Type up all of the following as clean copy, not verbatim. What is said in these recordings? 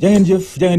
jangeen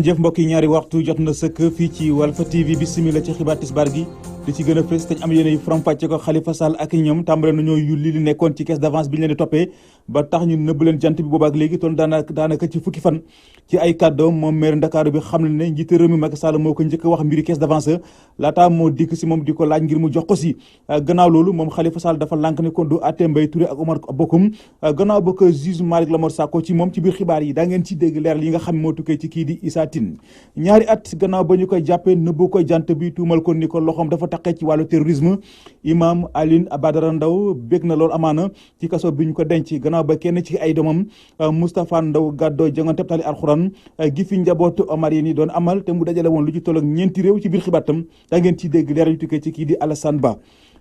jëf mbokk yi ñaari waxtu jot na sëkk fii ci Walf TV bismillah ci xibaar tisbaar gi li ci gën a fës te am yéene yu faram-fàcce ko Khalifa Sall ak ñoom tàmbale nañoo yulli li nekkoon ci caisse d'avance bi ñu leen di toppee ba tax ñu nëbb leen jant bi boobaak léegi toon daanaka ci fukki fan ci ay kàddoom moom maire Ndakaaru bi xam ne njiite réew mi Macky Sall moo ko njëkk wax mbiri caisse d'avance laata moo dikk si moom di ko laaj ngir mu jox ko si gannaaw loolu moom Khalifa Sall dafa lànk ne kon du àtte Mbaye Touré ak Omar Bokum gannaaw ba ko juge Malick Lamor Sako ci moom ci biir xibaar yi daa ngeen ci dégg leeral yi nga xam moo tukkee ci kii di Issa Tine ñaari at gannaaw ba ñu koy jàppee nëbbu ko jant bi tuumal ko ni ko loxoom dafa taqee ci wàllu terrorisme imam Alioune Badara Ndaw bég na loolu amaana ci kaso bi ñu ko denc gannaaw ba kenn ci ay doomam Moustapha Ndaw gàddoo jongante tali alxuraan gi fi njabootu Omar yi ni doon amal te mu dajale woon lu ci toll ak ñeenti réew ci biir xibaatam da ngeen ci dégg leeral yu tukkee ci kii di Alassane Ba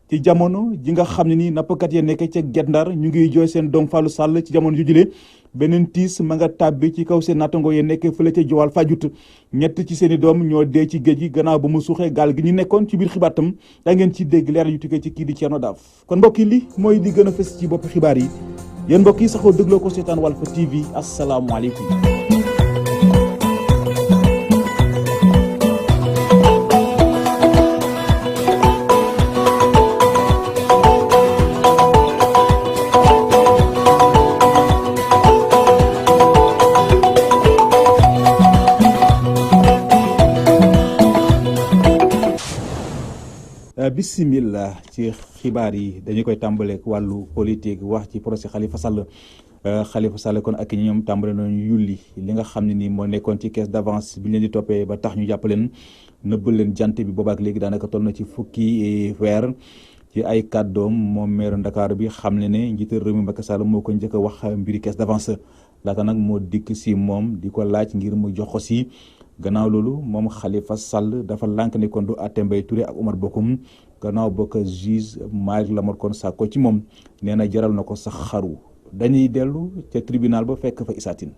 ci jamono ji nga xam ne ni nappkat ya nekk ca Guet Ndar ñu ngi jooy seen doom Fallou Sall ci jamono ju jëlee beneen tiis ma nga tàbbi ci kaw seen nattango ya nekk fële ca Joal Fadiouth ñett ci seen i doom ñoo dee ci géej gi gannaaw ba mu suuxee gaal gi ñu nekkoon ci biir xibaatam da ngeen ci dégg leeral yu tukkee ci kii di Thierno Daaf kon mbokk yi li mooy li gën a fës ci bopp xibaar yi yéen mbokk yi saxoo dégloo ko seetaan Walf TV asalaamualeykum. Bismillah ci xibaar yi dañu koy tàmbaleek wàllu politique wax ci procès Khalifa Sall kon ak ñoom tàmbale nañu yulli li nga xam ne ni moo nekkoon ci caisse d'avance bi ñu leen di toppee ba tax ñu jàpp leen nëbbal leen jant bi boobaak léegi daanaka toll na ci fukki weer ci ay kàddoom moom maire Ndakaaru bi xam ne ne njiital réew mi Macky Sall moo ko njëkk a wax mbiri caisse d'avance laata nag moo dikk si moom di ko laaj ngir mu jox ko si gannaaw loolu moom Khalifa Sall dafa lànk ne kon du àtte Mbaye Touré ak Omar Bokum gannaaw ba ko juge Malick Lamor kon Sako ci moom nee na jaral na ko sax xaru dañuy dellu ca tribunal ba fekk fa Issa Tine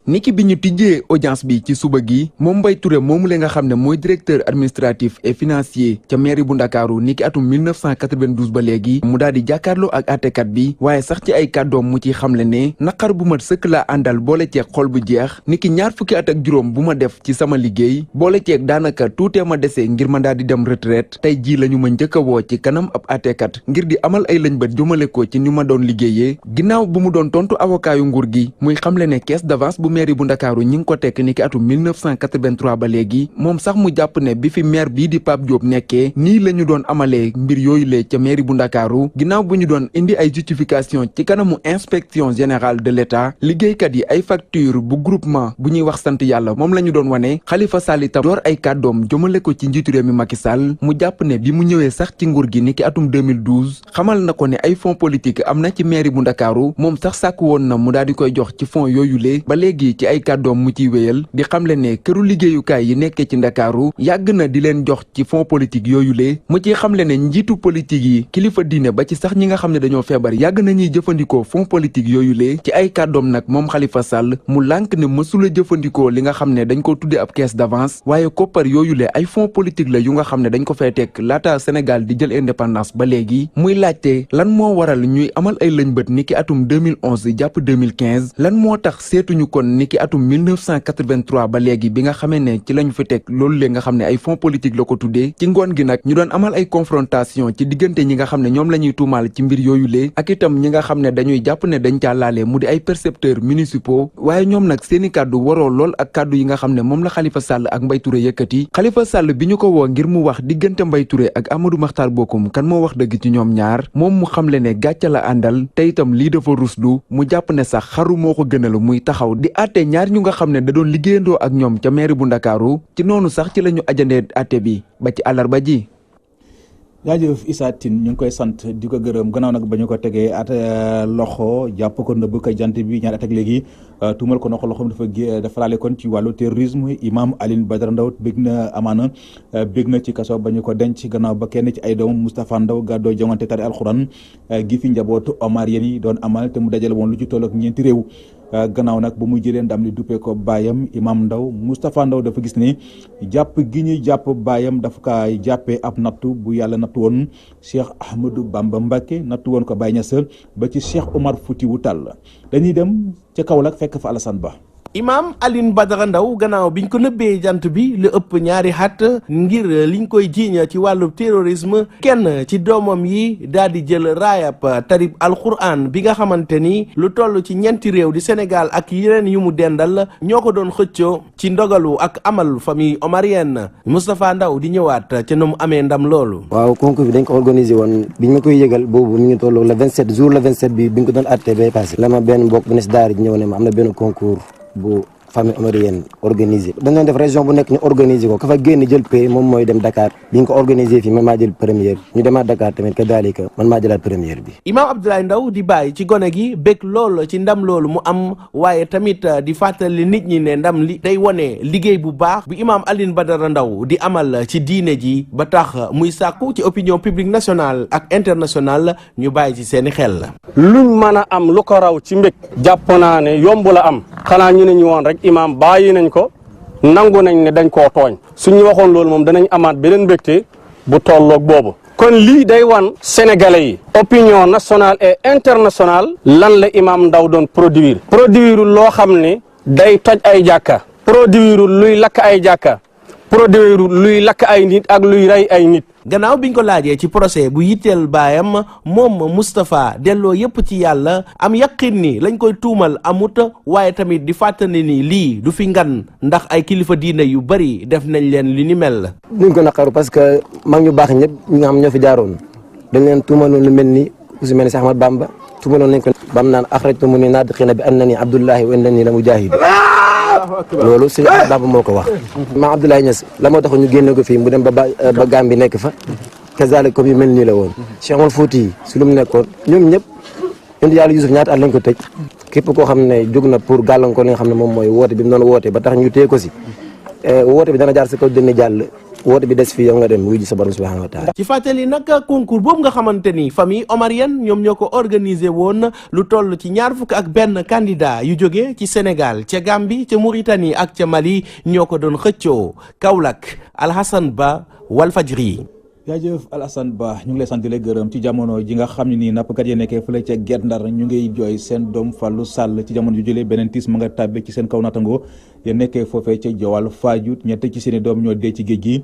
niki bi ñu tijjee audience bi ci suba gi moom Mbaye Touré moomu la nga xam ne mooy directeur administratif et financier ca mairie bu Ndakaaru niki atum 1992 ba léegi mu daal di jàkkaarloo ak àttekat bi waaye sax ci ay kàddoom mu ci xamle ne naqar bu mat sëkk laa àndal boole ceeg xol bu jeex niki ñaar fukki at ak juróom bu ma def ci sama liggéey boole ceeg daanaka tuutee ma desee ngir ma daal di dem retraite tey jii la ñu ma njëkk a woo ci kanam ab àttekat ngir di amal ay lëñbët jëmale ko ci ñu ma doon liggéeyee ginnaaw bu mu doon tontu avocat yu nguur gi muy xamle ne caisse d'avance bu mairie bu Ndakaaru ñi ngi ko tekk ni ki atum 1983 ba léegi moom sax mu jàpp ne bi fi maire bii di Pape Diop nekkee nii la ñu doon amalee mbir yooyu lee ca mairie bu Ndakaaru ginnaaw bu ñu doon indi ay justification ci kanamu inspection générale de l'État liggéeykat yi ay facture bu groupement bu ñuy wax sant yàlla moom la ñu doon wane Khalifa Sall itam door ay kàddoom jëmale ko ci njiitu réew mi Macky Sall mu jàpp ne bi mu ñëwee sax ci nguur gi ni ki atum 2012 xamal na ko ne ay fonds politique am na ci mairie bu Ndakaaru moom sax sàkk woon na mu daal di koy jox ci fonds yooyu lee ba léegi ci ay kàddoom mu ciy wéyal di xamle ne këru liggéeyukaay yi nekkee ci Ndakaaru yàgg na di leen jox ci fonds politique yooyu lee mu ciy xamle ne njiitu politique yi kilifa diine ba ci sax ñi nga xam ne dañoo feebar yàgg nañuy jëfandikoo fonds politique yooyu lee ci ay kàddoom nag moom Khalifa Sall mu lànk ne mësula jëfandikoo li nga xam ne dañ ko tudde ab caisse d'avance waaye koppar yooyu lee ay fonds politique la yu nga xam ne dañ ko fay teg laata Sénégal di jël indépendance ba léegi muy laajte lan moo waral ñuy amal ay lëñbët niki atum 2011 jàpp 2015 lan moo tax seetuñu kon niki atum 1983 ba léegi bi nga xamee ne ci lañu fi teg loolu le nga xam ne ay fonds politique la ko tuddee ci ngoon gi nag ñu doon amal ay confrontation ci diggante ñi nga xam ne ñoom la ñuy tuumaal ci mbir yooyu lee ak itam ñi nga xam ne dañuy jàpp ne dañ caa laale mu di ay percepteurs municipaux waaye ñoom nag seeni kàddu waroo lool ak kàddu yi nga xam ne moom la Khalifa Sall ak Mbaye Touré yëkkati Khalifa Sall bi ñu ko woo ngir mu wax diggante Mbaye Touré ak Amadou Makhtar Bokum kan moo wax dëgg ci ñoom ñaar moom mu xamle ne gàcce la àndal te itam lii dafa ruslu mu jàpp ne sax xaru moo ko gënal muy taxaw di àtte ñaar ñu nga xam ne da doon liggéeyandoo ak ñoom ca mairie bu Ndakaaru ci noonu sax ci la ñu ajandee àtte bi ba ci àllarba ji. jaajëf Issa Tine ñu ngi koy sant di ko gërëm gannaaw nag ba ñu ko tegee at loxo jàpp ko nëbb ko jant bi ñaari at ak léegi tuumal ko noo xam dafa laale kon ci wàllu terrorisme. Imam Alioune Badara Ndao bég na amaana bég na ci kaso ba ñu ko denc gannaaw ba kenn ci ay doomam Moustapha Ndaw gàddoo jongante tari alxuraan gi fi njabootu Omarien yi doon amal te mu dajale woon lu ci toll ak ñeenti réew. gannaaw nag ba mu jëlee ndam li duppee ko baayam Imam Ndaw Moustapha Ndaw dafa gis ne jàpp gi ñuy jàpp baayam dafa kaay jàppee ab nattu bu yàlla nattu woon Cheikh Ahmadou Bamba Mbacké nattu woon ko Baye Niass ba ci Cheikh Omar Foutiyou Tall dañuy dem ca Kaolack fekk fa Alassane Ba. Imam Alioune Badara Ndao gannaaw biñ ko nëbbee jant bi lu ëpp ñaari xat ngir liñ koy jiiñ ci wàllu terrorisme kenn ci doomam yi daal di jël raayab tarib alquran bi nga xamante ni lu toll ci ñeenti réew di Sénégal ak yeneen yu mu dendal ñoo ko doon xëccoo ci ndogalu ak amal famille omarienne Moustapha Ndaw di ñëwaat ca na mu amee ndam loolu. waaw concours bi dañ ko organisé woon biñ ma koy yëgal boobu mi ngi toll le 27 jour le 27 bi biñ ko doon àtte bay passé la ma benn mbokk bu ne si daara ji ñëw ne ma am na benn concours bu famille omarienne organisé dañ doon def région bu nekk ñu organisé ko ka fa génn jël pay moom mooy dem Dakar bi ñu ko organisé fii man maa jël première ñu demaat Dakar tamit ka daalika man maa jëlaat première bi. Imam Abdoulaye Ndaw di bàyyi ci gone gi bég lool ci ndam loolu mu am waaye tamit di fàttali nit ñi ne ndam li day wone liggéey bu baax bu Imam Alioune Badara Ndaw di amal ci diine ji ba tax muy sàkku ci opinion publique nationale ak internationale ñu bàyyi ci seeni xel la. luñ mën a am lu ko raw ci mbég jàpp naa ne yomb la am xanaa ñu ne ñu woon rek imam bàyyi nañ ko nangu nañ ne dañ koo tooñ suñu waxoon loolu moom danañ amaat beneen mbégte bu tolloog boobu kon lii day wan sénégalais yi opinion nationale et internationale lan la imam Ndaw doon produire loo xam ne day toj ay jàkka produire luy lakk ay jàkka produire luy lakk ay nit ak luy rey ay nit. gannaaw biñ ko laajee ci procès bu yitteel baayam moom Moustapha delloo yépp ci yàlla am yaqin ni lañ koy tuumal amut waaye tamit di fàttali ni lii du fi ngan ndax ay kilifa diine yu bari def nañ leen li ni mel. duñ ko naqaru parce que mag ñu baax ñëpp ñi nga xam ñoo fi jaaroon dañ leen tuumaloon lu mel ni ku si mel ni Cheikh Ahmad Bamba tuumaloon nañ ko bam naan axrajtumuni naatiqiina bi annani Abdullahi wa innani la mujaahid loolu sëñ Bamba moo ko wax. maam Abdoulaye Niass la moo tax ñu génne ko fii mu dem ba Gambie nekk fa kazalik comme yu mel nii la woon. Cheikh Omar Fouti si lu mu nekkoon ñoom ñëpp indi yàlla Yusuf ñaata at lañ ko tëj képp koo xam ne jóg na pour gàllankoor li nga xam ne moom mooy woote bi mu doon woote ba tax ñu téye ko si woote bi dana jaar sa kaw dënn jàll woote bi des fii yow nga dem wuy ji sa borom subhanahu wa taala. ci fàttali nag concours boobu nga xamante ni famille omarienne ñoom ñoo ko organisé woon lu toll ci 21 candidat yu jóge ci Sénégal ca Gambie ca Mauritanie ak ca Mali ñoo ko doon xëccoo Kaolack Alhassane Ba Walfadjri. jaajëf Alassane Ba ñu ngi lay sant di la gërëm ci jamono ji nga xam ne nii nappkat yi nekkee fële ca Guet Ndar ñu ngi jooy seen doom Fallou Sall ci jamono ju jëlee beneen tiis ma nga tàbbe ci seen kaw natango ya nekkee foofee ca Joal Fadiouth ñett ci seen i doom ñoo dee ci géej gi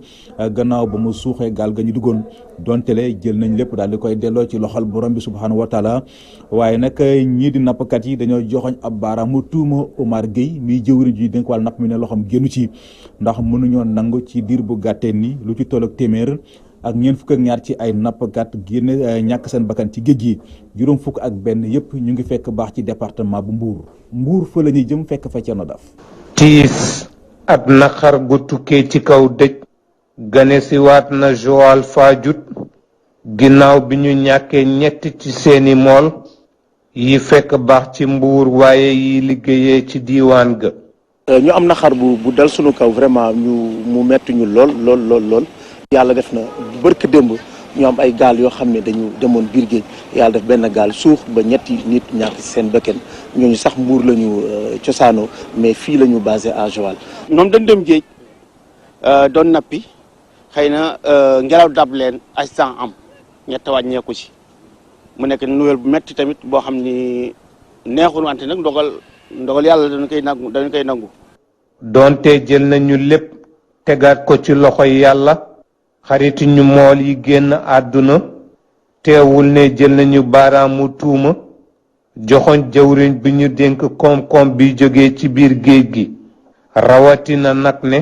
gannaaw ba mu suuxee gaal ga ñu duggoon dontele jël nañ lépp daal di koy delloo ci loxol borom bi subhanahu wa taala waaye nag ñii di nappkat yi dañoo joxoñ ab baaraamu tuuma Omar Gueye miy jëwriñ ji dénk wàll napp mi ne loxoom génnu ci ndax mënuñoo nangu ci diir bu gàttee ni lu ci toll ak téeméer ak ñeent fukk ak ñaar ci ay nappkat génne ñàkk seen bakkan ci géej gi juróom fukk ak benn yëpp ñu ngi fekk baax ci département bu Mbour fa la ñuy jëm fekk fa Thierno Daf. tiis ab naqar gu tukkee ci kaw dëj gane si waat na Joal Fadiouth ginnaaw bi ñu ñàkkee ñett ci seeni mool yi fekk baax ci Mbour waaye yi liggéeyee ci diiwaan ga. ñu am naqar bu dal sunu kaw vraiment mu metti ñu lool. yàlla def na bërk démb ñu am ay gaal yoo xam ne dañu demoon biir géej yàlla def benn gaal suux ba ñetti nit ñàkk ci seen bëkken ñooñu sax Mbuur la ñu cosaanoo mais fii la ñu basé à Joal. ñoom dañ dem géej doon nappi xëy na ngelaw dab leen accident am ñett wàññeeku ci mu nekk nouvelle bu metti tamit boo xam ni neexul wante nag ndogal yàlla dañu koy nangu. doonte jël nañu lépp tegaat ko ci loxoy yàlla. xaritu ñu mool yi génn àdduna teewul ne jël nañu baaraamu tuuma joxoñ jawriñ bi ñu dénk koom-koom bi jógee ci biir géej gi rawatina nag ne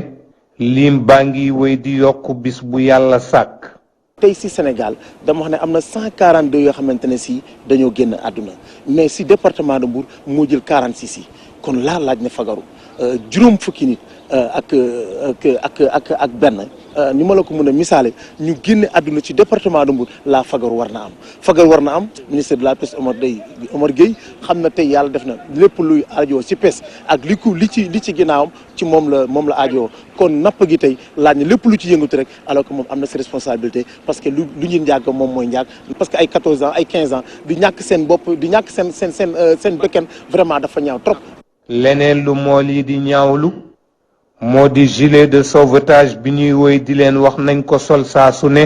lim baa ngi wéy di yokk bis bu yàlla sàkk. tey si Sénégal dama wax ne am na 142 yoo xamante ne si dañoo génn àdduna mais si département de Mbour moo jël 46 yi kon laaj na fagaru juróom fukki nit ak benn ni ma la ko mën a misaale ñu génne àdduna ci département de Mbour la fagaru war na am ministre de la pêche Omar Gueye xam na tey yàlla def na lépp luy aajo ci pêche ak li ci ginnaawam ci moom la aajo kon napp gi tey laaj na lépp lu ci yëngatu rek alors que moom am na ses responsabilités parce que lu ñu njàgg moom mooy njàgg parce que ay 14 ans ay 15 ans di ñàkk seen bopp di ñàkk seen bëkken vraiment dafa ñaaw trop. leneen lu mool yi di ñaawlu moo di gilet de sauvetage bi ñuy woy di leen wax nañ ko sol saa su ne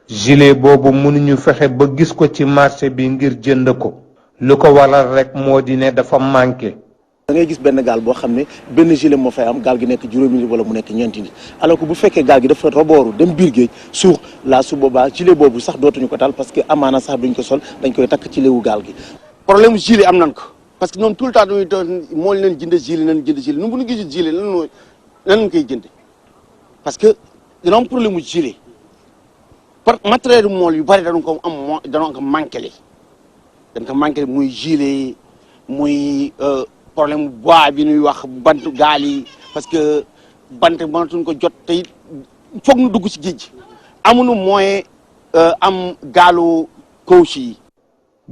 gilet boobu mënuñu fexe ba gis ko ci marché bi ngir jënd ko lu ko waral rek moo di ne dafa manqué. da ngay gis benn gaal boo xam ne benn gilet moo fay am gaal gi nekk juróomi nit wala mu nekk ñeenti nit alors que bu fekkee gaal gi dafa robooru dem biir géej suux su boobaa gilet boobu sax dootuñu ko taal parce que amaana sax duñ ko sol dañ koy takk ci léewu gaal gi. problème gilet am nañ ko parce que ñoom tout le temps dañuy doon moo leen jënd gilet nu bu ñu gisee gilet lan lañ koy jënd parce que dina am problème mu gilet par matériel mool yu bari dañu ko manqué muy gilet muy problème bois bi ñuy wax bant gaal yi parce que bant mënatuñ ko jot te it foog ñu dugg ci géej gi amuñu moyen am gaalu kawsi yi.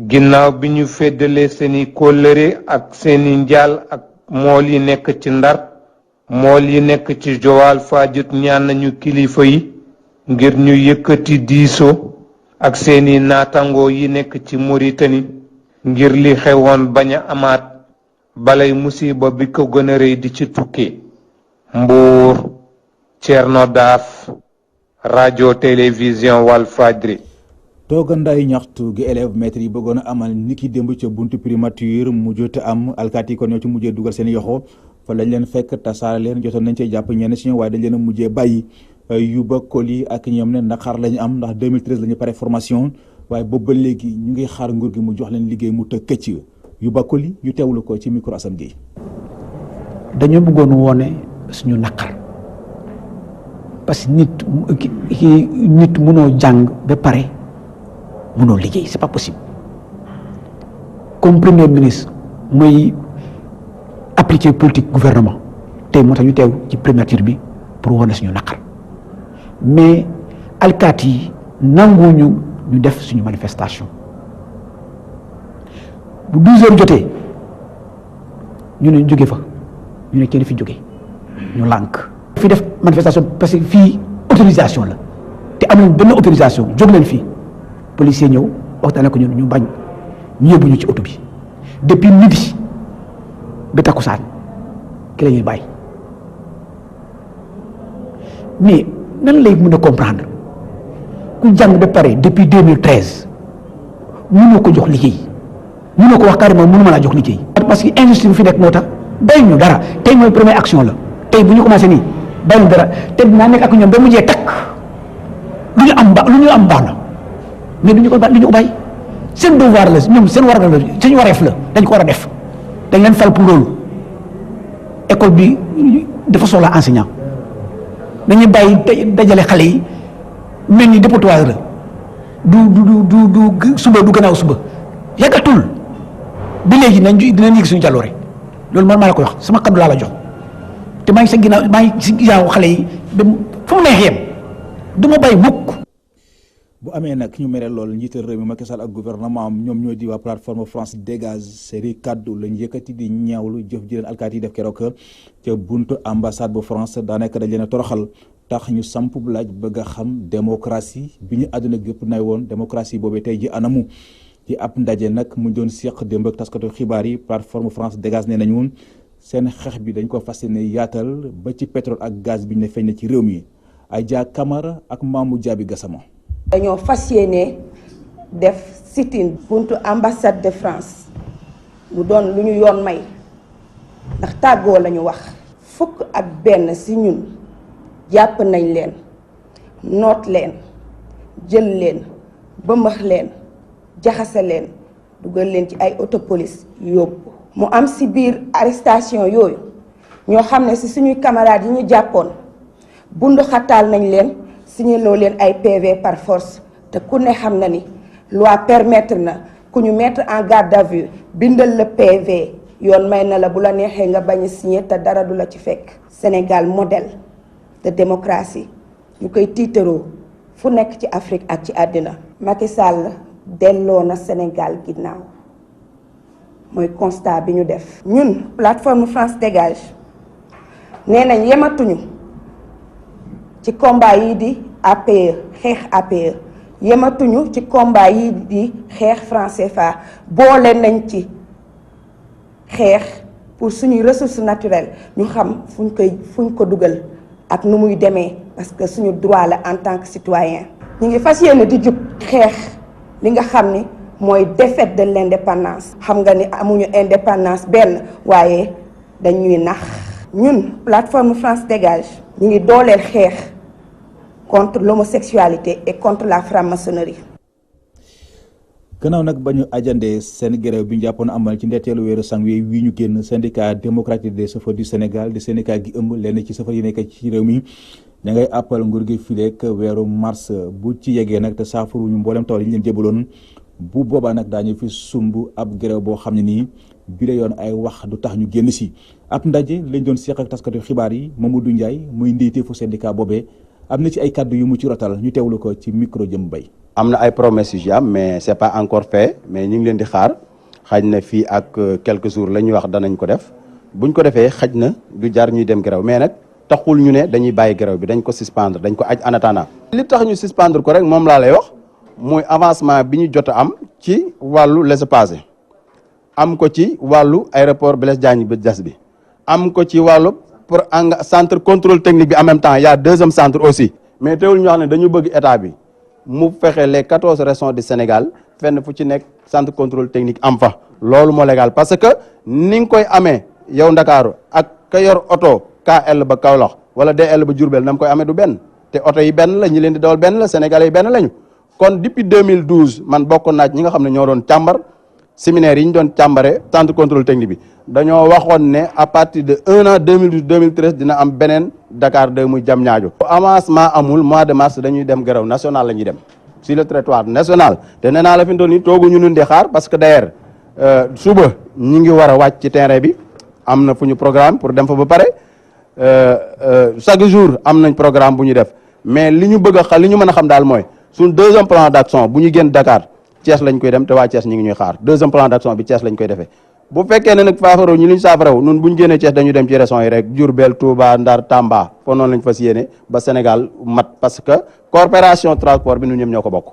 ginnaaw bi ñu feddalee seeni kóllëre ak seeni njaal ak mool yi nekk ci Ndar mool yi nekk ci Joal Fadiouth ñaan nañu kilifa yi ngir ñu yëkkati diisoo ak seeni naatangoo yi nekk ci Mauritanie ngir li xewoon bañ a amaat balay musiba bi ko gën a rëy di ci tukkee. Mbour Thierno Daaf rajo télévision Walfadjri. toogandaayu ñaxtu gi élève maître yi bëggoon a amal ni ki démb ca buntu primature mujjut am alkaati kon ñoo ci mujjee dugal seen yoxo fa lañ leen fekk tasaare leen jotoon nañ cee jàpp ñenn si ñoom waaye dañ leen a mujjee bàyyi Yuba Koli ak ñoom ne naqar lañu am ndax 2013 la ñu pare formation waaye boobu ba léegi ñu ngi xaar nguur gi mu jox leen liggéey mu të këcc Yuba Koli ñu teewlu ko ci micro Assane Gueye. dañoo bëggoon woone suñu naqar parce que nit mënoo jàng ba pare mënoo liggéey c'est pas possible comme premier ministre mooy appliquer politique gouvernement tey moo tax ñu teew ci primature bi pour wane suñu naqar mais alkaati yi nanguwuñu ñu def suñu manifestation bu 12 heures jotee ñu ne jóge fa ñu ne kenn fi jóge ñu lànk fi def manifestation parce que fii autorisation la te amuñ benn autorisation jóg leen fii policier ñëw waxtaanee ko ñun ñu bañ ñu yóbbu ñu ci oto bi depuis midi ba takkusaan ki la ñuy bàyyi mais nan lay mën a comprendre ku jàng ba pare depuis 2013 mënoo ko jox liggéey mënoo ko wax carrément mënuma laa jox liggéey. parce que injustice bu fi nekk moo tax bàyyi ñu dara tey mooy première action la tey bu ñu commencé nii bàyyi ñu dara te dinaa nekk ak ñoom ba mujjee takk lu ñu am baax na. mais duñu ko bàyyi seen devoir la ñoom seen war la suñu wareef la dañ ko war a def dañ leen fal pour loolu école bi dafa soxla enseignant dañuy bàyyi dajale xale yi mel ni dépotoir la du suba du gannaaw suba yàggatul bi léegi dinañ yëg suñu jàlloore loolu man maa la koy wax sama kaddu laa la jox te maa ngi sa ginnaaw maa ngi si ginnaaw xale yi ba fu mu neex yem du ma bàyyi mukk. bu amee nag ñu mere lool njiital réew mi Macky Sall ak gouvernement am ñoom ñoo di waa plateforme France Dégage série kaddu lañ yëkkati di ñaawlu jëf ji leen alkaati yi def keroog ca buntu ambassade bu France daanaka dañ leen a toroxal tax ñu samp bu laaj bëgg a xam démocratie bi ñu àdduna gépp nay woon démocratie boobee tey ji anamu ci ab ndaje nag mu doon seq démb ak taskatu xibaar yi plateforme France Dégage nee nañu seen xeex bi dañ ko fas yéene yaatal ba ci pétrole ak gaz bi ñu ne feeñ na ci réew mi Adja Camara ak Mamou Diaby Gassama. dañoo fas yéene def sit-in buntu ambassade de France mu doon lu ñu yoon may ndax tàggoo la ñu wax. fukk ak benn ci ñun jàpp nañ leen noot leen jël leen bëmbax leen jaxase leen dugal leen ci ay autopolice yóbbu. mu am ci biir arrestation yooyu ñoo xam ne ci suñuy camarades yi ñu jàppoon bundu xataal nañ leen. signaloo leen ay PV par force te ku ne xam na ni loi permettre na ku ñu mettre en garde à vue bindal la PV yoon may na la bu la neexee nga bañ a signer te dara du la ci fekk. Sénégal modèle de démocratie ñu koy tiitaroo fu nekk ci Afrique ak ci àddina. Macky Sall delloo na Sénégal ginnaaw mooy constat bi ñu def. ñun plateforme France Dégage nee nañ yematuñu ci combat yi di APE xeex APE yematuñu ci combat yi di xeex franc CFA boole nañ ci xeex pour suñuy ressources naturelles ñu xam fuñ ko dugal ak nu muy demee parce que suñu droit la en tant que citoyen. ñu ngi fas yéene di jug xeex li nga xam ni mooy défaite de l'indépendance. xam nga ni amuñu indépendance benn waaye dañuy nax. ñun plateforme France Dégage ñu ngi dooleel xeex contre l'homosexualité et contre la franc-maçonnerie. gannaaw nag ba ñu ajandee seen grève bi ñu jàppoon amal ci ndetteelu weeru janvier wi ñu génn syndicat démocratique des chauffeurs du Sénégal di syndicat gi ëmb lenn ci chauffeurs yi nekk ci réew mi ña ngay appal nguur gi fileek weeru mars bu ci yeggee nag te saafaruñu mboolem tawal yi ñu leen jébaloon bu boobaa nag daañu fi sumb ab grève boo xam ne nii bi la yoon ay wax du tax ñu génn si ab ndaje lañ doon seq ak taskatu xibaar yi Mamadou Ndiaye muy ndeyteefu syndicat boobee am na ci ay kàddu yu mu ci rotal ñu teewlu ko ci micro jëm bay. am na ay promesses yu am mais c'est pas encore fait mais ñu ngi leen di xaar xaj na fii ak quelques jours la ñuy wax danañ ko def buñ ko defee xaj na du jar ñuy dem grève mais nag taxul ñu ne dañuy bàyyi grève bi dañ ko suspendre dañ ko aj en attendant. li tax ñu suspendre ko rek moom laa lay wax muy avancement bi ñu jot a am ci wàllu laissez-passer am ko ci wàllu aéroport Blaise Diagne bi jas bi am ko ci wàllu pour centre contrôle technique bi en même temps y a deuxième centre aussi mais teewul ñu wax ne dañu bëgg état bi mu fexe les 14 régions du Sénégal fenn fu ci nekk centre contrôle technique am fa loolu moo légal parce que ni nga koy amee yow Ndakaaru ak ka yor oto KL ba Kaolack wala DL ba Diourbel na mu koy amee du benn te oto yi benn la ñi leen di dawal benn la Sénégalais yi benn lañu kon depuis 2012 man bokkoon naa ci ñi nga xam ne ñoo doon càmbar séminaire yi ñu doon càmbare centre contrôle technique bi dañoo waxoon ne à partir de 1 an 2012 2013 dina am beneen Dakar 2 muy Diamniadio avancement amul mois de mars dañuy dem grève national la ñuy dem sur le territoire national te nee naa la fi mu toll nii tooguñu ñun di xaar parce que d'ailleurs suba ñi ngi war a wàcc ci terrain bi am na fu ñu programme pour dem fa ba pare chaque jour am nañ programme bu ñu def mais li ñu bëgg a xam li ñu mën a xam daal mooy suñ deuxième plan d'action bu ñu génn Dakar Thiès lañ koy dem te waa Thiès ñu ngi ñuy xaar deuxième plan d'action bi Thiès lañ koy defee bu fekkee ne nag faafaraw ñu liñ saafaraw nun buñ génnee Thiès dañu dem ci régions yi rek Diourbel Touba Ndar Tamba foo noonu lañ fas yéene ba Sénégal mat parce que coopération transport bi ñun ñëpp ñoo ko bokk.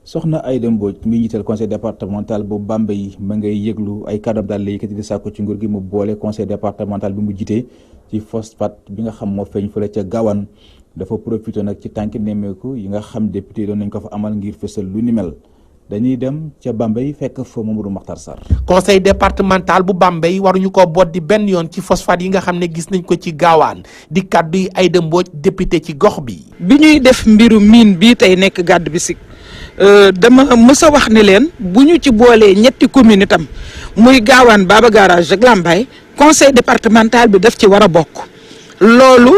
soxna Aïda Mbodj mi njiital conseil départemental bu Bambey ma ngay yëglu ay kàddoom daal la yëkkati di sàkku ci nguur gi mu boole conseil départemental bi mu jiite ci phosphate bi nga xam moo feeñ fële ca Gawane dafa profité nag ci tànki nemmeeku yi nga xam député doon nañ ko fa amal ngir fësal lu ni mel dañuy dem ca Bambey fekk fa Mamadou Makhtar Sarr. conseil départemental bu Bambey waruñu ko boddi benn yoon ci phosphate yi nga xam ne gis nañ ko ci Gawane di kaddu yi Aïda Mbodj député ci gox bi. bi ñuy def mbiru mine bii tey nekk Gàdd Bisik dama mës a wax ne leen bu ñu ci boolee ñetti commune itam muy Gawane Baba Garage ak Lambaye conseil départemental bi daf ci war a bokk loolu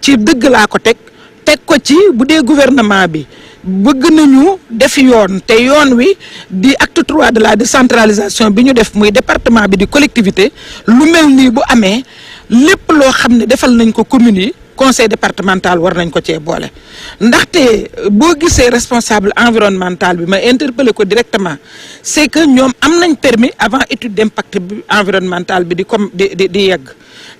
ci dëgg laa ko teg ko ci bu dee gouvernement bi bëgg nañu def yoon te yoon wi di acte 3 de la décentralisation bi ñu def muy département bi di collectivité lu mel nii bu amee lépp loo xam ne defal nañ ko communes yi conseil départemental war nañ ko cee boole ndaxte boo gisee responsable environnemental bi ma interpellé ko directement c'est que ñoom am nañ permis avant étude d'impact environnemental bi di yegg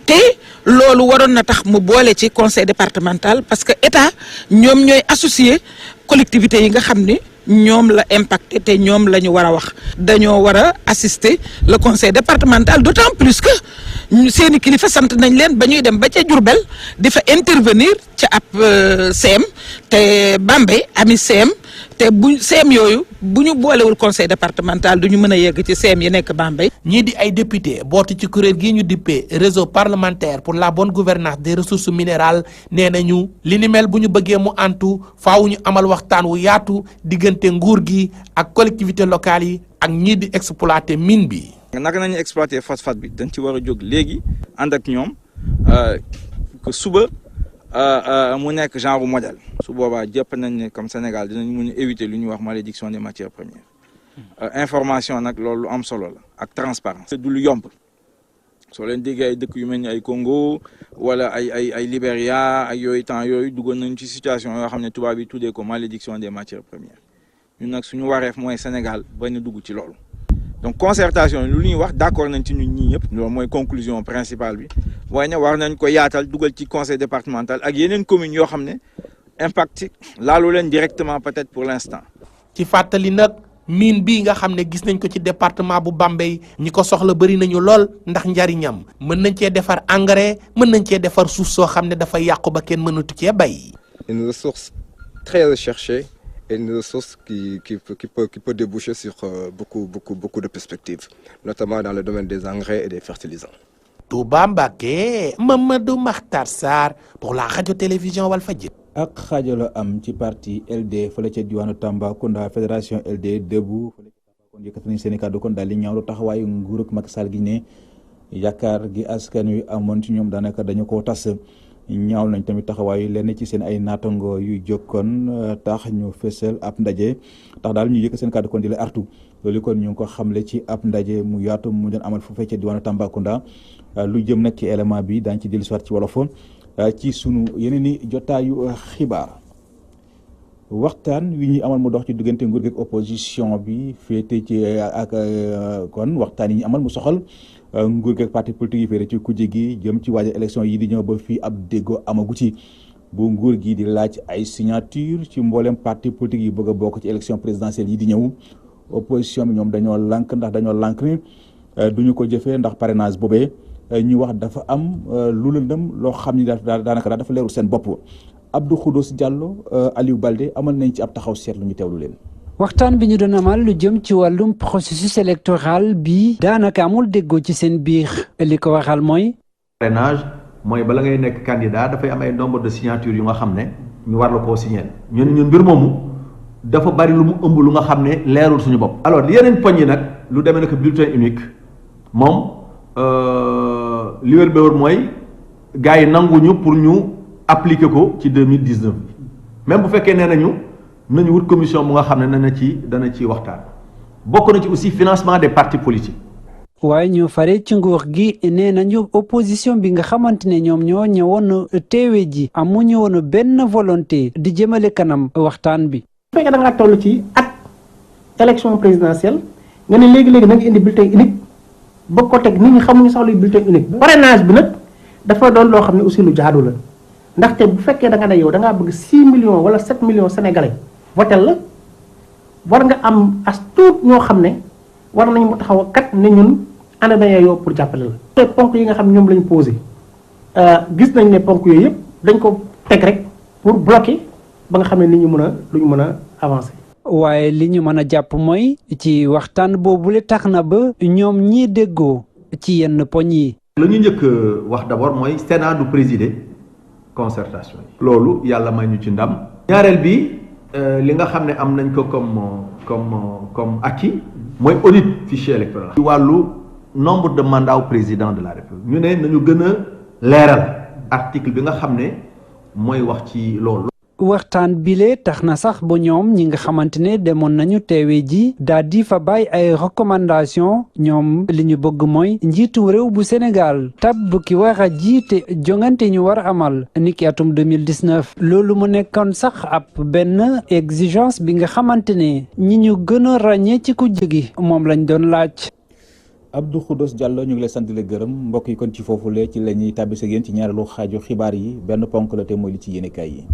te loolu waroon na tax mu boole ci conseil départemental parce que état ñoom ñooy associé collectivités yi nga xam ni ñoom la impacté te ñoom la ñu war a wax dañoo war a assister le conseil départemental d'autant plus que seeni kilifa sant nañ leen ba ñuy dem ba ca Diourbel di fa intervenir ca ab CEM te Bambey ami CEM te bu CEM yooyu bu ñu boolewul conseil départemental du ñu mën a yegg ci CEM yi nekk Bambey. ñii di ay député bootu ci kuréel gii ñu dippee réseau parlementaire pour la bonne gouvernance des ressources minérales nee nañu li ni mel bu ñu bëggee mu antu faaw ñu amal waxtaan wu yaatu diggante nguur gi ak collectivités locales yi ak ñii di exploiter mine bi. naka nañu exploiter phosphate bi dañ ci war a jóg léegi ànd ak ñoom que suba mu nekk genre modèle su boobaa jàpp nañ ne comme Sénégal dinañ mun a éviter lu ñuy wax malédiction des matières premières information nag loolu lu am solo la ak transparence du lu yomb soo leen déggee ay dëkk yu mel ni ay Congo wala ay Libéria ak yooyu temps yooyu duggoon nañ ci situation yoo xam ne tubaab yi tuddee ko malédiction des matières premières ñun nag suñu wareef mooy Sénégal bañ a dugg ci loolu. donc concertation lu ñuy wax d'accord nañ ci ñun ñii ñëpp loolu mooy conclusion principale bi waaye ne war nañ ko yaatal dugal ci conseil départemental ak yeneen communes yoo xam ne impact laalu leen directement peut-être pour l'instant. ci fàttali nag mine bii nga xam ne gis nañ ko ci département bu Bambey ñi ko soxla bëri nañu lool ndax njariñam mën nañ cee defar engrais mën nañ cee defar suuf soo xam ne dafa yàqu ba kenn mënatu cee bay. Une ressource très recherchée et une ressource qui peut déboucher sur beaucoup de perspectives, notamment dans le domaine des engrais et des fertilisants. Touba Mbacké, Mamadou Makhtar Sarr pour la radio-télévision Walfadjri. ak xaajaloo am ci parti LD fële ca diwaanu Tambacounda fédération LD debout fële ca Tambacounda yëkkati nañ seen i kàddu kon daal di ñaawlu taxawaayu nguurug Macky Sall gi ne yaakaar gi askan wi amoon ci ñoom daanaka dañu koo tas ñaaw nañ tamit taxawaayu lenn ci seen ay naatango yu jokkoon tax ñu fësal ab ndaje tax daal ñu yëkk seen kàddu kon di la artu loolu kon ñu ngi ko xamle ci ab ndaje mu yaatu mu doon amal foofee ca diwaanu Tambacounda lu jëm nag ci élément bi daañu ci dellusiwaat ci wolof ci sunu yeneen i jotaayu xibaar waxtaan wi ñuy amal mu dox ci diggante nguur gi ak opposition bi féete ci ak kon waxtaan yi ñu amal mu soxal nguur gi ak parti politique yi féete ci kujje gi jëm ci waajal élection yi di ñëw ba fii ab déggoo amagu ci bu nguur gi di laaj ay signature ci mboolem parti politique yi bëgg a bokk ci élection présidentielle yi di ñëw opposition bi ñoom dañoo lànk ni duñu ko jëfee ndax parrainage boobee ñu wax dafa am lu lëndëm loo xam ni daanaka dafa leerul seen bopp Abdou Khoudoss Diallo Aliou Balde amal nañ ci ab taxaw seetlu ñu teewlu leen. waxtaan bi ñu doon amal lu jëm ci wàllum processus électoral bi daanaka amul déggoo ci seen biir li ko waxal mooy. parrainage mooy bala ngay nekk candidat dafay am ay nombre de signature yu nga xam ne ñu war la koo signer ñun mbir moomu dafa bari lu mu ëmb lu nga xam ne leerul suñu bopp. alors yeneen poñ yi nag lu demee nag bulletin unique moom. li wér ba wér mooy gars yi nanguñu pour ñu appliquer ko ci 2019 même bu fekkee nee nañu wut commission bu nga xam ne dana ci waxtaan bokk na ci aussi financement des partis politiques. waaye ñu fare ci nguur gi nee nañu opposition bi nga xamante ne ñoom ñoo ñëwoon teewe ji amuñu woon benn volonté di jëmale kanam waxtaan bi. bu fekkee da ngaa toll ci at élection présidentielle nga ne léegi na nga indi bulletin unique. ba ko teg nit ñi xamuñu sax luy bulletin unique parrainage bi nag dafa doon loo xam ne aussi lu jaadu la ndaxte bu fekkee da nga ne yow da ngaa bëgg 6 millions wala 7 millions sénégalais votel la war nga am as tuut ñoo xam ne war nañ mu taxaw kat ne ñun ànd nañoo yow pour jàppale la. te ponk yi nga xam ne ñoom lañ posé gis nañ ne ponk yooyu yëpp dañ ko teg rek pour bloquer ba nga xam ne nit ñi lu ñu mën a avancer. waaye li ñu mën a jàpp mooy ci waxtaan boobule tax na ba ñoom ñii déggoo ci yenn poñ yi. la ñu njëkk wax d'abord mooy Sénat du présider concertation yi. loolu yàlla may ñu ci ndam. ñaareel bi li nga xam ne am nañ ko comme acquis mooy audit fichier électoral. ci wàllu nombre de mandats au président de la République ñu ne nañu gën a leeral article bi nga xam ne mooy wax ci loolu. waxtaan bile tax na sax ba ñoom ñi nga xamante ne demoon nañu teewe ji daal di fa bàyyi ay recommandation ñoom li ñu bëgg mooy njiitu réew bu Sénégal tabb ki war a jiite jongante ñu war a amal niki atum 2019 loolu mu nekkoon sax ab benn exigence bi nga xamante ne ñi ñu gën a ràññee ci ku jegi moom lañ doon laaj. Abdou Khoudoss Diallo ñu ngi lay sant di la gërëm mbokk yi kon ci foofule ci la ñuy tàbbise ak yéen ci ñaareelu xaaju xibaar yi benn ponk la te mooy li ci yéenekaay yi.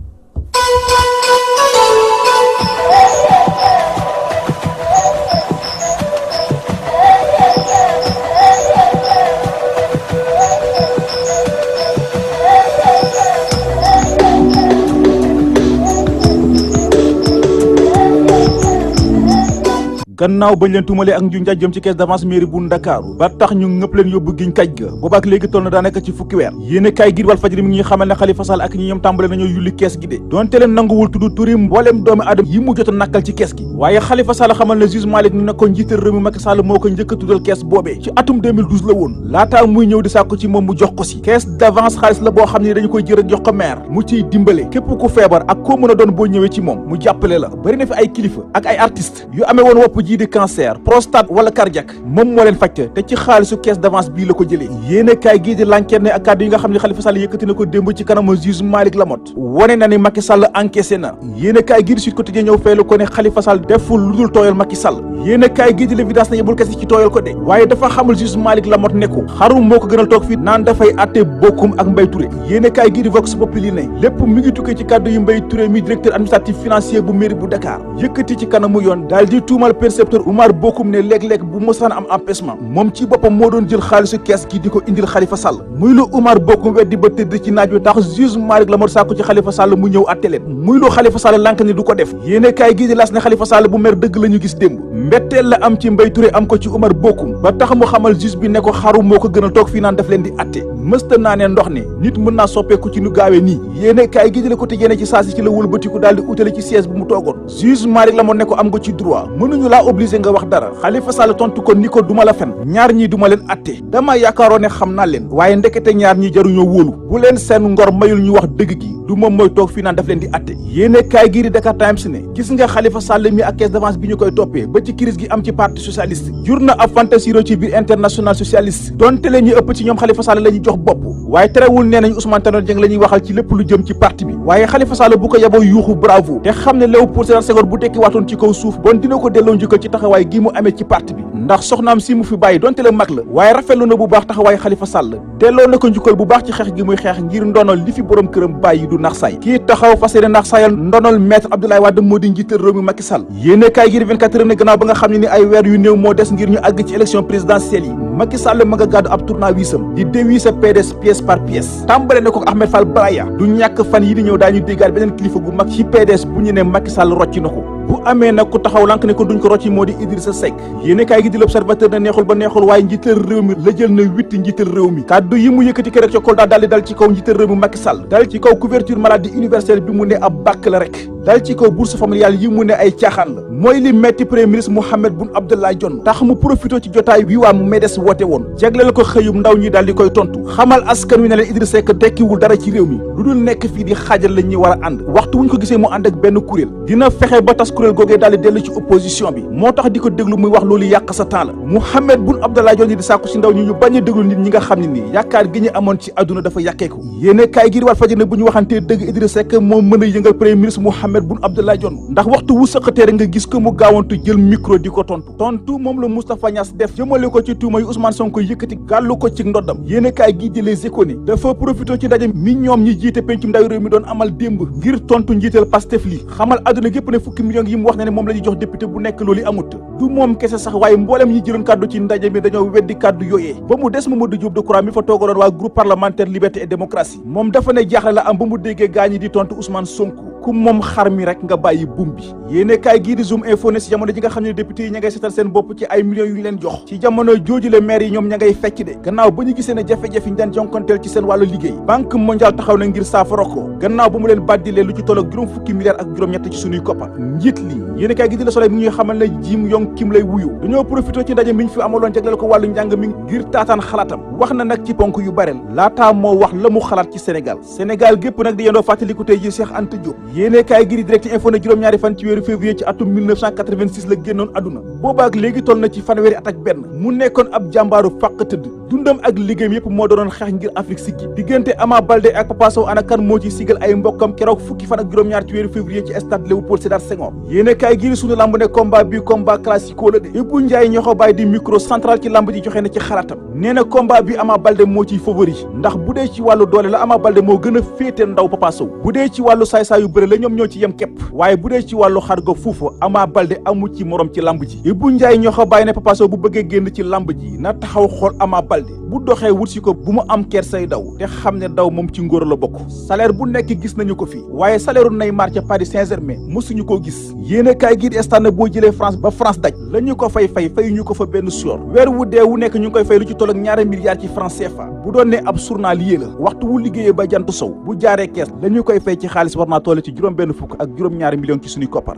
gannaaw bañ leen tuumalee ak nju njaaj jëm ci caisse d'avance mairie bu Ndakaaru ba tax ñu ngëpp leen yóbbu giñ kaj ga boobaak léegi toll na daanaka ci fukki weer yéene kaay gi Walf Fadjri mi ngi xamal ne Khalifa Sall ak ñi ñoom tàmbale nañoo yulli kees gi de donte leen nanguwul tudd turi mbooleem doomi aadama yi mu jot a nakkal ci kees gi waaye Khalifa Sall xamal ne juge Malick ni na ko njiital réew mi Macky Sall moo ko njëkk a tuddal kees boobee ci atum 2012 la woon laataa muy ñëw di sàkku ci moom mu jox ko si caisse d'avance xaalis la boo xam ne dañu koy jël rek jox ko maire mu ciy dimbale képp ku feebar ak koo mën a doon boo ñëwee ci moom mu jàppale la bari na fi ay kilifa ak ay artiste yu amee woon wopp ji gii di cancer prostate wala cardiaque moom moo leen faj te ci xaalisu caisse d'avance bii la ko jëlee yéene kaay gii di l'enquête ne ak kàddu yi nga xam ne Khalifa Sall yëkkati na ko démb ci kanamu juge Malick Lamotte wone na ni Macky Sall encaissé na yéene kaay gii di Sud Quotidien ñëw feelu ko ne Khalifa Sall deful lu dul tooyal Macky Sall yéene kaay gii di l'évidence na yebul kese ci tooyal ko de waaye dafa xamul juge Malick Lamotte ne ko xaru moo ko gënal toog fii naan dafay atte bokkum ak Mbaye Touré yéene kaay gii di Vox Populi ne lépp mi ngi tukkee ci kàddu yu Mbaye Touré mi directeur administratif financier bu mairie bu Dakar yëkkati ci kanamu yoon daal di tuumal percepteur Oumar Bokum ne léeg-léeg bu mosaan am empêchement moom ci boppam moo doon jël xaalisu kees gi di ko indil Khalifa Sall muy lu Oumar Bokum weddi ba tëdd ci naaj wi tax juge Malick Lamotte sàkku ci Khalifa Sall mu ñëw atte leen muy lu Khalifa Sall lànk ni du ko def yéene kaay gii di las ne Khalifa Sall bu mer dëgg la ñu gis démb mbetteel la am ci Mbaye Touré am ko ci Oumar Bokum ba tax mu xamal juge bi ne ko xaru moo ko gënal toog fii naan daf leen di atte mësta naa ne ndox ne nit mën naa soppeeku ci nu gaawee nii yéene kaay gii di la ko tëjee ci saa si ci la wëlbatiku daal di utale ci siège bu mu toogoon juge Malick Lamotte ne ko am nga ci droit mënuñu laa obligé nga wax dara Khalifa Sall tontu ko ni ko duma la fen ñaar ñii duma leen atte dama yaakaaroon ne xam naa leen waaye ndekete ñaar ñi jaruñoo wóolu bu leen seen ngor mayul ñu wax dëgg gi du moom mooy toog fii naan daf leen di atte yéene kaay gii di Dakar Times ne gis nga Khalifa Sall mi ak caisse d'avance bi ñu koy toppee ba ci crise gi am ci parti socialiste jur na ab fantasiro ci biir international socialiste donte leen ñu ëpp ci ñoom Khalifa Sall la ñuy jox bopp waaye terewul nee nañ Ousmane Tanor Dieng la ñuy waxal ci lépp lu jëm ci parti bi waaye Khalifa Sall bu ko yaboo yuuxu bravo te xam ne Léopold Sédar Senghor bu tekki waatoon ci kaw suuf bon dina ko delloo njukkal ci taxawaay gi mu amee ci parti bi ndax soxnaam si mu fi bàyyi donte la mag la waaye rafetlu na bu baax taxawaay Khalifa Sall delloo na ko njukkal bu baax ci xeex gi muy xeex ngir ndonol li fi borom këram bàyyi du nax saay kii taxaw fas yéene nax saayal ndonol maître Abdoulaye Wade moo di njiital réew mi Macky Sall yéene kaay gi di 24 heures ne gannaaw ba nga xam ne ni ay weer yu néew moo des ngir ñu àgg ci élection présidentielle yi Macky Sall ma nga gàddu ab tournewisam di déwiser PDS pièce par pièce tàmbale na ko Ahmed Fall Braya du ñàkk fan yi di ñëw daañu déggaat beneen kilifa gu mag ci PDS bu ñu ne Macky Sall rocci na ko bu amee nag ku taxaw lank ne ko duñ ko rocci moo di Idrissa Seck yéene kaay gi di l'Observateur na neexul ba neexul waaye njiital réew mi la jël na 8 njiital réew mi kàddu yi mu yëkkati keroog ca Kolda daal di dal ci kaw njiital réew mi Macky Sall dal ci kaw couverture maladie universelle bi mu ne ab bàkk la rek dal ci kaw bourse familiale yi mu ne ay caaxaan la mooy li metti premier ministre Mahammed Boun Abdallah Dionne tax mu profité ci jotaay wi waa MEDES woote woon jagleel ko xëyum ndaw ñi daal di koy tontu xamal askan wi ne leen Idrissa Seck tekkiwul dara ci réew mi lu dul nekk fii di xaajal la ñuy war a ànd waxtu wuñ ko gisee mu ànd ak benn kuréel dina fexe ba tas kuréel googee daal di dellu ci opposition bi moo tax di ko déglu muy wax loolu yàq sa temps la Mahammed Boun Abdallah Dionne di sàkku ci ndaw ñi ñu bañ a déglu nit ñi nga xam ne nii yaakaar gi ñu amoon ci àdduna dafa yàqeeku yéene kaay gi di Walf Fadjri ne bu ñu waxantee dëgg Idrissa Seck moo mën a yëngal premier ministre Mahammed Boun Abdallah Dionne ndax waxtu wu sëqatee rek nga gis ko mu gaawantu jël micro di ko tontu moom la Moustapha Niass def jëmale ko ci tuuma yu Ousmane Sonko yëkkati gàllu ko ci ndoddam yéene kaay gii di Les Échos ni dafa profité ci ndaje mi ñoom ñi jiite pencum ndawi réew mi doon amal démb ngir tontu njiital Pastef li xamal àdduna gépp ne fukki millions yi mu wax ne moom la ñuy jox député bu nekk loolu amut du moom kese sax waaye mboolem ñi jëloon kàddu ci ndaje mi dañoo weddi kàddu yooyee ba mu des Mamadou Diop Decroix mi fa toogaloon waa groupe parlementaire liberté et démocratie moom dafa ne jaaxle la am ba mu déggee gaañi di tontu Ousmane Sonko ku moom xar mi rek nga bàyyi bum bi yéene kaay gii di Zoom info ne si jamono ji nga xam ne député yi ña ngay seetal seen bopp ci ay millions yu ñu leen jox ci jamono jooju le maire yi ñoom ña ngay fecc de gannaaw ba ñu gisee ne jafe-jafe ñu daan jonkonteel ci seen wàllu liggéey banque mondiale taxaw na ngir saafara ko gannaaw ba mu leen bàddilee lu ci toll ak juróom fukki milliards ak juróom-ñett ci sunuy koppar njiit li yéene kaay gii di la Soleil mi ñuy xamal ne Jim Yong Kim lay wuyu dañoo profité ci ndaje mi ñu fi amaloon jagleel ko wàllu njàng mi ngir taataan xalaatam wax na nag ci ponk yu bareel laataa moo wax la mu xalaat ci Sénégal gépp nag di yendoo fàttaliku tey ji Cheikh Anta Diop yéene kaay gii di Direct Info ne juróom-ñaari fan ci weeru février ci atum 1986 la génnoon aduna boobaak léegi toll na ci fanweeri at ak benn mu nekkoon ab jàmbaaru fàq tëdd dundam ak liggéeyam yépp moo doonoon xeex ngir Afrique siggi diggante Ama Baldé ak Papa Sow ana kan moo ci sigal ay mbokkam keroog fukki fan ak juróom-ñaar ci weeru février ci stade Léopold Sédar Senghor yéene kaay gii di sunu lamb ne combat bi combat classico la de Ibou Ndiaye ñoxo bàyyi di micro central ci lamb ji joxe na ci xalaatam nee na combat bi Ama Baldé moo ciy favori ndax bu dee ci wàllu doole la Ama Baldé moo gën a féete ndaw Papa Sow bu dee ci wàllu saay-saay yu bëre la ñoom ñoo ci yem képp waaye bu dee ci wàllu xarga fuufu Ama Baldé amu ci morom ci lamb ji Ibou Ndiaye ñoxo bàyyi ne Papa Sow bu bëggee génn ci lamb ji na taxaw xool Ama Baldé bu doxee wut si ko bu mu am kersay daw te xam ne daw moom ci ngóor la bokk salaire bu nekk gis nañu ko fi waaye salaire u Neymar ca Paris Saint-Germain mësuñu koo gis yéene kaay gii di stade boo jëlee France ba France daj la ñu ko fay ñu ko fa benn suor weer wu dee wu nekk ñu ngi koy fay lu ci toll ak ñaari milliards ci francs CFA bu doon ne ab journalier la waxtu wu liggéeyee ba jant sow bu jaaree kees la ñu koy fay ci xaalis war naa toll ci juróom benn fukk ak juróom-ñaari millions ci suñuy koppar.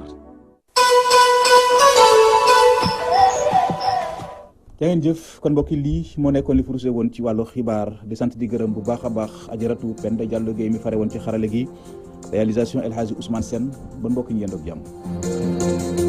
yaa ngeen jëf kon mbokki lii moo nekkoon li furuse woon ci wàllu xibaar di sant di gërëm bu baax a baax ajaratu Penda Diallo Guèye mi fare woon ci xarale gi réalisation El Hadji Ousmane Sène ba mbokki ñu yendoog jàmm